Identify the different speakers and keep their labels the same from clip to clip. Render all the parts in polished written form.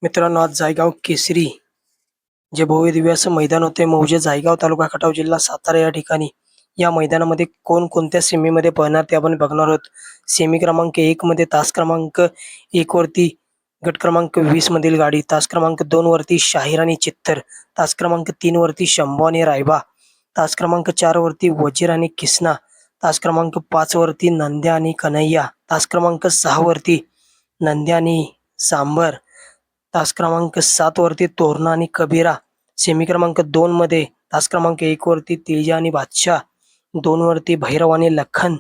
Speaker 1: मित्रांनो, आज जायगाव केसरी जे भव्य दिव्य असं मैदान होते मौजे जायगाव तालुका खटाव जिल्हा सातारा या ठिकाणी. या मैदानामध्ये कोणकोणत्या सेमीमध्ये पळणार ते आपण बघणार आहोत. सेमी क्रमांक 1 मध्ये तास क्रमांक 1 वरती गट क्रमांक 20 मधील गाडी, तास क्रमांक 2 वरती शाहीर आणि चित्तर, तास क्रमांक 3 वरती शंभू आणि रायबा, तास क्रमांक 4 वरती वजीर आणि किसना, तास क्रमांक 5 वरती नंद्या आणि कन्हैया, तास क्रमांक 6 वरती नंद्या आणि सांबर, तास क्रमांक 7 वरती तोरणा आणि कबीरा. सेमी क्रमांक 2 मध्ये तास क्रमांक 1 वरती तेजा आणि बादशाह, 2 वरती भैरव आणि लखन,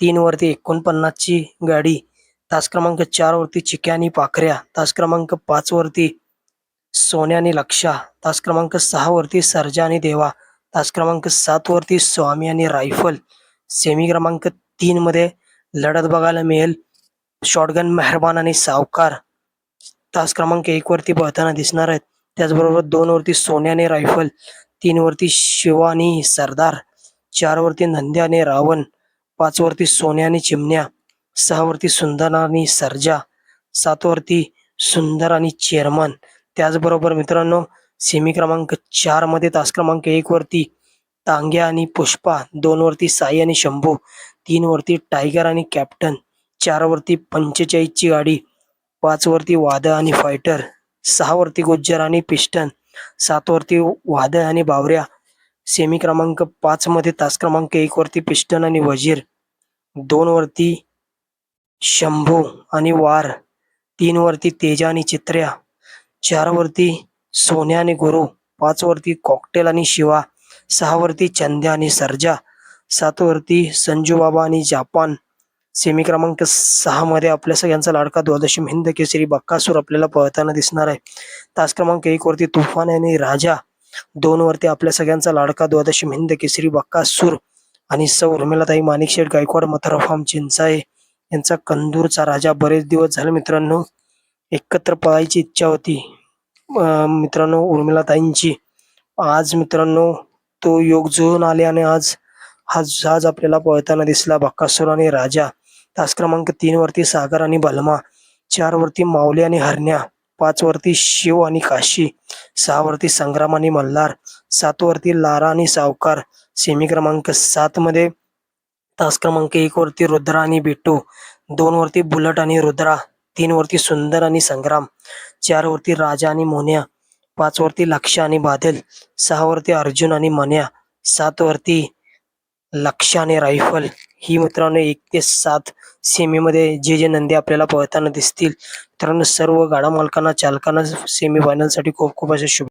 Speaker 1: 3 वरती 49 ची गाडी, तास क्रमांक 4 वरती चिक्या आणि पाखऱ्या, तास क्रमांक 5 वरती सोन्या आणि लक्षा, तास क्रमांक 6 वरती सर्जा आणि देवा, तास क्रमांक 7 वरती स्वामी आणि रायफल. सेमी क्रमांक 3 मध्ये लढत बघायला मिळेल शॉटगन मेहरबान आणि सावकार, तास क्रमांक 1 वरती पळताना दिसणार आहेत. त्याचबरोबर 2 वरती सोन्या आणि रायफल, 3 वरती शिवा आणि सरदार, 4 वरती नंद्या आणि रावण, 5 वरती सोन्या आणि चिमण्या, 6 वरती सुंदर आणि सर्जा, 7 वरती सुंदर आणि चेअरमन. त्याचबरोबर मित्रांनो, सेमी क्रमांक 4 मध्ये तास क्रमांक 1 वरती तांग्या आणि पुष्पा, 2 वरती साई आणि शंभू, 3 वरती टायगर आणि कॅप्टन, 4 वरती 45 ची गाडी, 5 वरती वादळ आणि फायटर, 6 वरती गुज्जर आणि पिस्टन, 7 वरती वादळ आणि बावऱ्या. सेमी क्रमांक 5 मध्ये तास क्रमांक 1 वरती पिस्टन आणि वजीर, 2 वरती शंभू आणि वार, 3 वरती तेजा आणि चित्र्या, 4 वरती सोन्या आणि गुरु, 5 वरती कॉकटेल आणि शिवा, 6 वरती चंद्या आणि सर्जा, 7 वरती संजू बाबा आणि जापान. सेमी क्रमांक 6 मध्ये आपल्या सगळ्यांचा लाडका द्वादशी हिंद केसरी बक्कासूर आपल्याला पळताना दिसणार आहे. तास क्रमांक 1 वरती तुफान आणि राजा, 2 वरती आपल्या सगळ्यांचा लाडका द्वादशी हिंद केसरी बक्कासूर आणि सौ उर्मिलाताई माणिकशेठ गायकवाड मथुरा फार्म चिंचाळे यांचा कंदूरचा राजा. बरेच दिवस झाले मित्रांनो एकत्र पळायची इच्छा होती मित्रांनो उर्मिलाताईंची. आज मित्रांनो तो योग जुळून आले आणि आज आपल्याला पळताना दिसला बक्कासूर आणि राजा. तास क्रमांक 3 वरती सागर आणि बलमा, 4 वरती माऊली आणि हरण्या, 5 वरती शिव आणि काशी, 6 वरती संग्राम आणि मल्हार, 7 वरती लारा आणि सावकार. सेमी क्रमांक 7 मध्ये तास क्रमांक 1 वरती रुद्रा आणि बिट्टू, 2 वरती बुलट आणि रुद्रा, 3 वरती सुंदर आणि संग्राम, 4 वरती राजा आणि मोन्या, 5 वरती लक्ष आणि बादल, 6 वरती अर्जुन आणि मन्या, 7 वरती लक्ष आणि रायफल. ही मित्रांनो 1 ते 7 सेमीमध्ये जे नंदी आपल्याला पळताना दिसतील. मित्रांनो सर्व गाडा मालकांना चालकांना सेमी फायनल साठी खूप खूप अशा शुभ